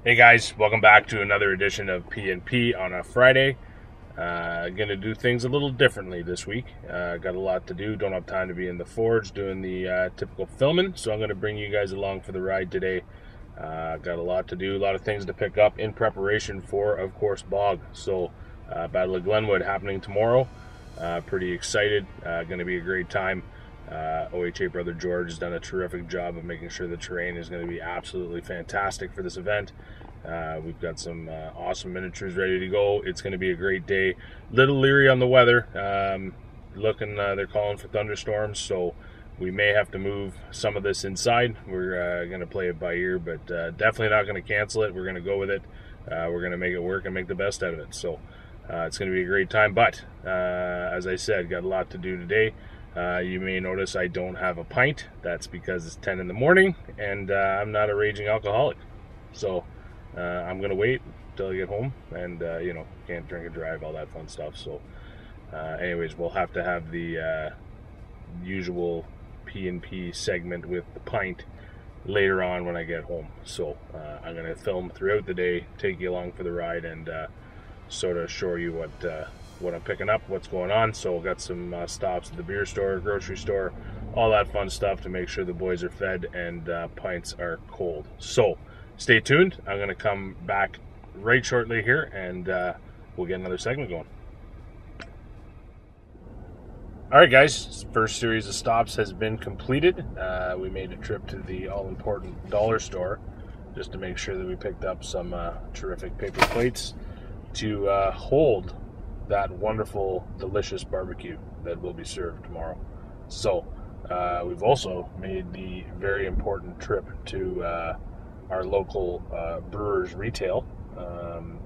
Hey guys, welcome back to another edition of P&P on a Friday. Gonna do things a little differently this week. Got a lot to do, don't have time to be in the forge doing the typical filming, so I'm gonna bring you guys along for the ride today. Got a lot to do, a lot of things to pick up in preparation for, of course, Bog. So, Battle of Glenwood happening tomorrow. Pretty excited, gonna be a great time. OHA brother George has done a terrific job of making sure the terrain is going to be absolutely fantastic for this event. We've got some awesome miniatures ready to go. It's going to be a great day. Little leery on the weather. They're calling for thunderstorms, so we may have to move some of this inside. We're going to play it by ear, but definitely not going to cancel it. We're going to go with it. We're going to make it work and make the best out of it. So it's going to be a great time. But as I said, got a lot to do today. You may notice I don't have a pint. That's because it's 10 in the morning and I'm not a raging alcoholic. So I'm going to wait until I get home and, can't drink and drive, all that fun stuff. So anyways, we'll have to have the usual P&P segment with the pint later on when I get home. So I'm going to film throughout the day, take you along for the ride, and sort of show you what I'm picking up, what's going on. So got some stops at the beer store, grocery store, all that fun stuff to make sure the boys are fed and pints are cold. So stay tuned. I'm going to come back right shortly here and we'll get another segment going. All right, guys, first series of stops has been completed. We made a trip to the all-important dollar store just to make sure that we picked up some terrific paper plates to hold that wonderful, delicious barbecue that will be served tomorrow. So we've also made the very important trip to our local brewers retail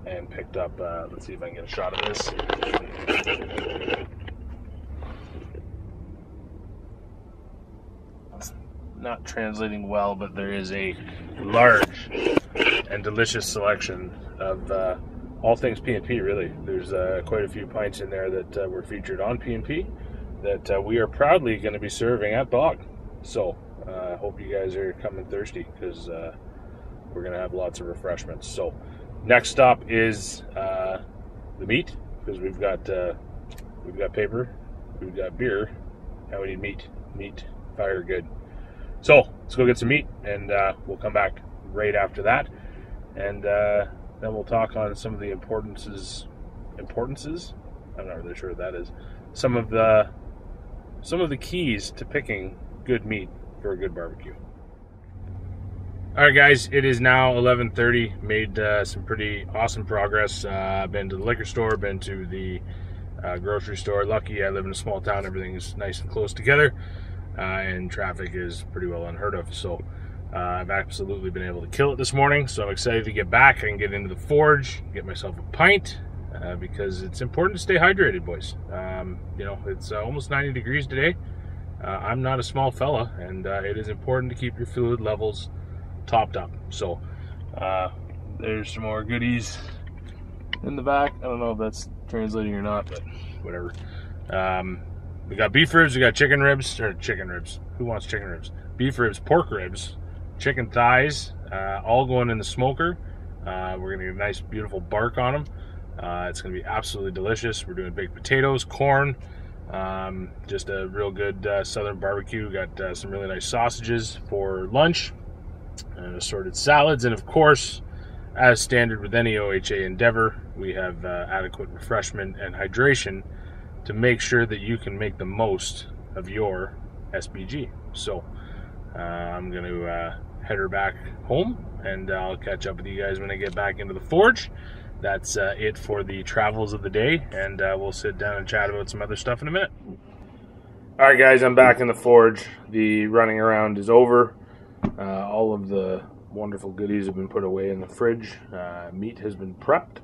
and picked up, let's see if I can get a shot of this. It's not translating well, but there is a large and delicious selection of all things P&P, really. There's quite a few pints in there that were featured on P&P that we are proudly going to be serving at Bog. So I hope you guys are coming thirsty because we're going to have lots of refreshments. So next stop is the meat, because we've got paper, we've got beer, and we need meat, fire good. So let's go get some meat, and we'll come back right after that, and then we'll talk on some of the importances. I'm not really sure what that is. Some of the keys to picking good meat for a good barbecue. All right, guys, it is now 11:30. Made some pretty awesome progress. Been to the liquor store, been to the grocery store. Lucky I live in a small town. Everything is nice and close together, and traffic is pretty well unheard of. So I've absolutely been able to kill it this morning, so I'm excited to get back and get into the forge, get myself a pint, because it's important to stay hydrated, boys. It's almost 90 degrees today. I'm not a small fella, and it is important to keep your fluid levels topped up. So there's some more goodies in the back. I don't know if that's translating or not, but whatever. We got beef ribs, we got chicken ribs. Who wants chicken ribs? Beef ribs, pork ribs, chicken thighs, all going in the smoker. We're gonna get a nice beautiful bark on them. It's gonna be absolutely delicious. We're doing baked potatoes, corn, just a real good southern barbecue. Got some really nice sausages for lunch, and assorted salads, and of course, as standard with any OHA endeavor, we have adequate refreshment and hydration to make sure that you can make the most of your SBG. So I'm going to head her back home, and I'll catch up with you guys when I get back into the forge. That's it for the travels of the day, and we'll sit down and chat about some other stuff in a minute. All right, guys, I'm back in the forge. The running around is over. All of the wonderful goodies have been put away in the fridge. Meat has been prepped,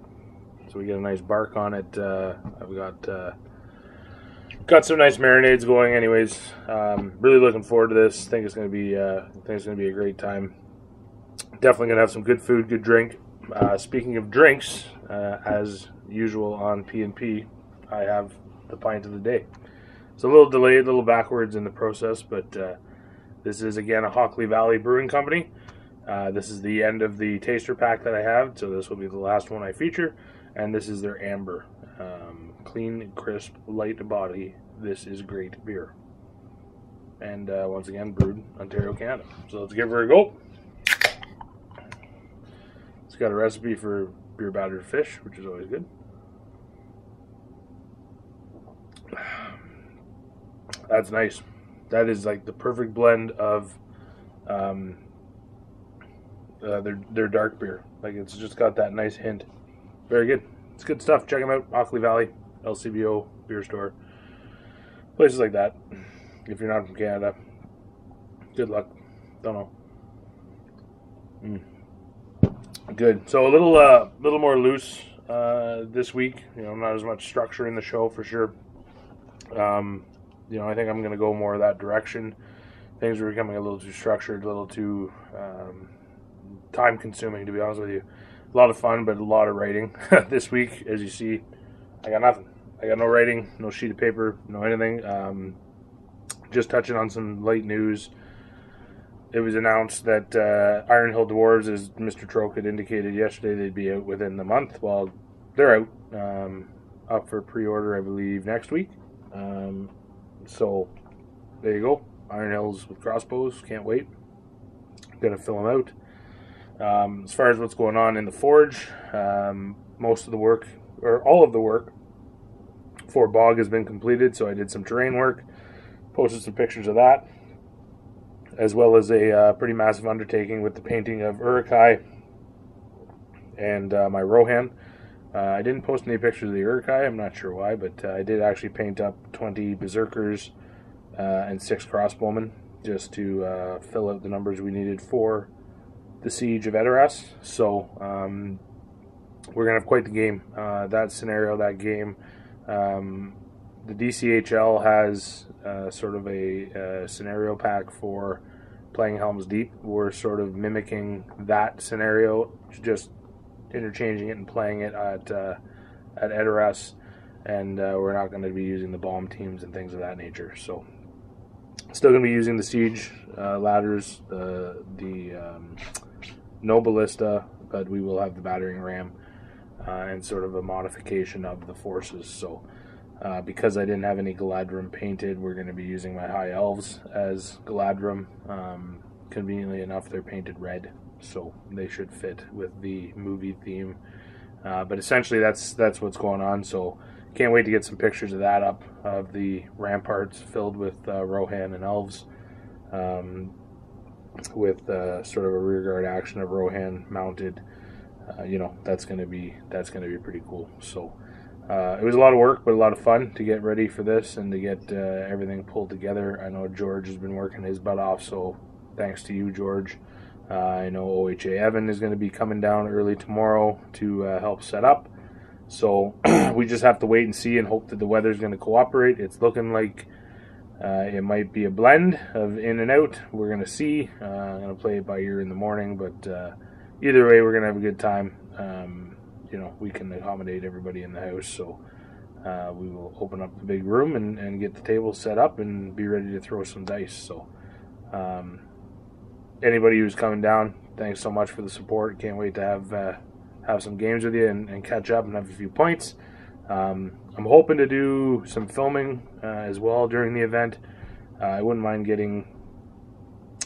so we get a nice bark on it. I've got some nice marinades going. Anyways, really looking forward to this. Think it's going to be a great time. Definitely going to have some good food, good drink. Speaking of drinks, as usual on P&P, I have the pint of the day. It's a little delayed, a little backwards in the process, but this is again a Hockley Valley Brewing Company. This is the end of the taster pack that I have, so this will be the last one I feature. And this is their amber. Clean, crisp, light body. This is great beer. And once again, brewed Ontario, Canada. So let's give her a go. It's got a recipe for beer battered fish, which is always good. That's nice. That is like the perfect blend of their dark beer. Like, it's just got that nice hint. Very good. It's good stuff. Check them out. Ockley Valley, LCBO, beer store. Places like that. If you're not from Canada, good luck. Don't know. Good. So a little more loose this week. You know, not as much structure in the show for sure. You know, I think I'm going to go more that direction. Things are becoming a little too structured, a little too time-consuming, to be honest with you. A lot of fun, but a lot of writing. This week, as you see, I got nothing. I got no writing, no sheet of paper, no anything. Just touching on some light news. It was announced that Iron Hill Dwarves, as Mr. Troke had indicated yesterday, they'd be out within the month. Well, they're out. Up for pre-order, I believe, next week. So, there you go. Iron Hills with crossbows. Can't wait. Gonna fill them out. As far as what's going on in the forge, most of the work, or all of the work, for Bog has been completed. So I did some terrain work, posted some pictures of that, as well as a pretty massive undertaking with the painting of Urukai and my Rohan. I didn't post any pictures of the Urukai, I'm not sure why, but I did actually paint up 20 Berserkers and 6 Crossbowmen, just to fill out the numbers we needed for the Siege of Edoras. So we're going to have quite the game. That scenario, that game, the DCHL has sort of a scenario pack for playing Helm's Deep. We're sort of mimicking that scenario, just interchanging it and playing it at Edoras, and we're not going to be using the bomb teams and things of that nature. So still going to be using the siege ladders, the no ballista, but we will have the battering ram and sort of a modification of the forces. So because I didn't have any Galadrim painted, we're going to be using my High Elves as Galadrim. Conveniently enough, they're painted red, so they should fit with the movie theme. But essentially, that's what's going on. So can't wait to get some pictures of that up, of the ramparts filled with Rohan and elves, with sort of a rearguard action of Rohan mounted. You know, that's gonna be pretty cool. So it was a lot of work, but a lot of fun to get ready for this and to get everything pulled together. I know George has been working his butt off, so thanks to you, George. I know OHA Evan is going to be coming down early tomorrow to help set up. So we just have to wait and see and hope that the weather is going to cooperate. It's looking like it might be a blend of in and out. We're going to see. I'm going to play it by ear in the morning, but either way, we're going to have a good time. You know, we can accommodate everybody in the house, so we will open up the big room and get the table set up and be ready to throw some dice. So anybody who's coming down, thanks so much for the support. Can't wait to have some games with you and catch up and have a few points. I'm hoping to do some filming as well during the event. I wouldn't mind getting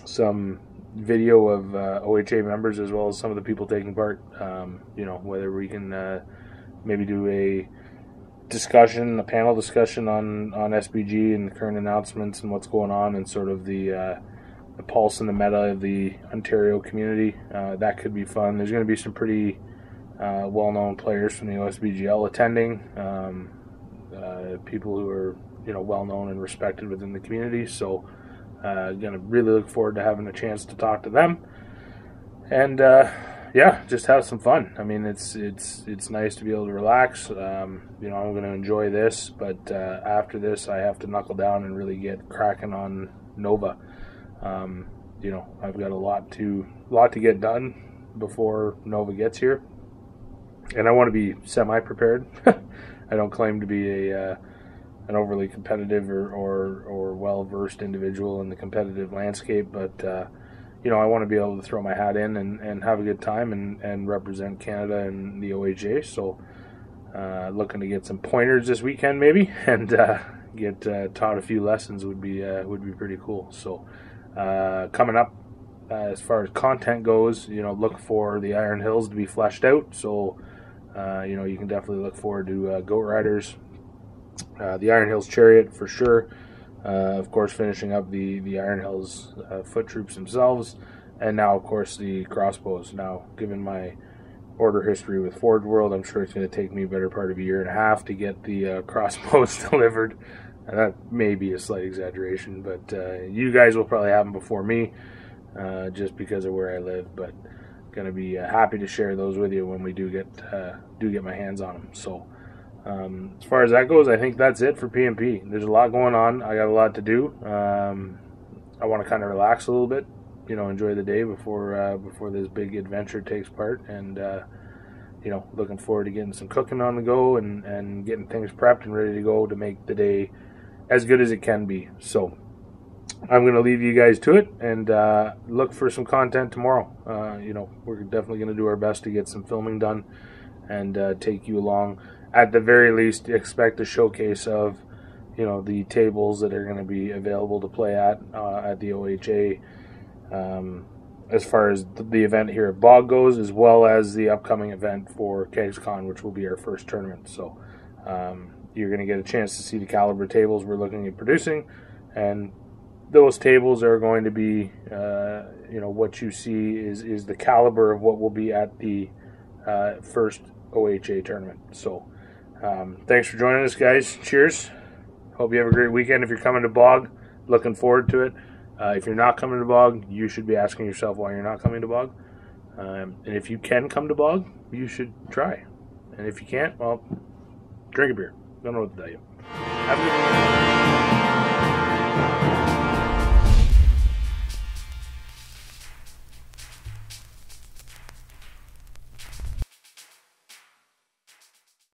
some video of OHA members as well as some of the people taking part. You know, whether we can maybe do a discussion, a panel discussion on SBG and the current announcements and what's going on and sort of the pulse and the meta of the Ontario community. That could be fun. There's going to be some pretty well-known players from the OSBGL attending, people who are, you know, well-known and respected within the community. So going to really look forward to having a chance to talk to them and yeah, just have some fun. I mean, it's nice to be able to relax. You know, I'm going to enjoy this, but after this I have to knuckle down and really get cracking on Nova. You know, I've got a lot to get done before Nova gets here, and I want to be semi-prepared. I don't claim to be an overly competitive or well-versed individual in the competitive landscape, but you know, I want to be able to throw my hat in and have a good time and represent Canada and the OHA. So looking to get some pointers this weekend maybe, and get taught a few lessons would be pretty cool. So coming up, as far as content goes, you know, look for the Iron Hills to be fleshed out. So you know, you can definitely look forward to Goat Riders, the Iron Hills Chariot for sure. Of course, finishing up the Iron Hills foot troops themselves, and now, of course, the crossbows. Now, given my order history with Forge World, I'm sure it's going to take me a better part of a year and a half to get the crossbows delivered. And that may be a slight exaggeration, but you guys will probably have them before me, just because of where I live. But going to be happy to share those with you when we do get my hands on them. So as far as that goes, I think that's it for PMP. There's a lot going on. I got a lot to do. I want to kind of relax a little bit, you know, enjoy the day before this big adventure takes part, and you know, looking forward to getting some cooking on the go and getting things prepped and ready to go to make the day as good as it can be. So I'm going to leave you guys to it, and look for some content tomorrow. You know, we're definitely going to do our best to get some filming done and take you along. At the very least, expect a showcase of, you know, the tables that are going to be available to play at the OHA, as far as the event here at Bog goes, as well as the upcoming event for KegsCon, which will be our first tournament. So you're going to get a chance to see the caliber tables we're looking at producing, and those tables are going to be, you know, what you see is the caliber of what will be at the first OHA tournament. So thanks for joining us, guys. Cheers. Hope you have a great weekend. If you're coming to Bog, looking forward to it. If you're not coming to Bog, you should be asking yourself why you're not coming to Bog. And if you can come to Bog, you should try. And if you can't, well, drink a beer. Don't know what to tell you. Have a good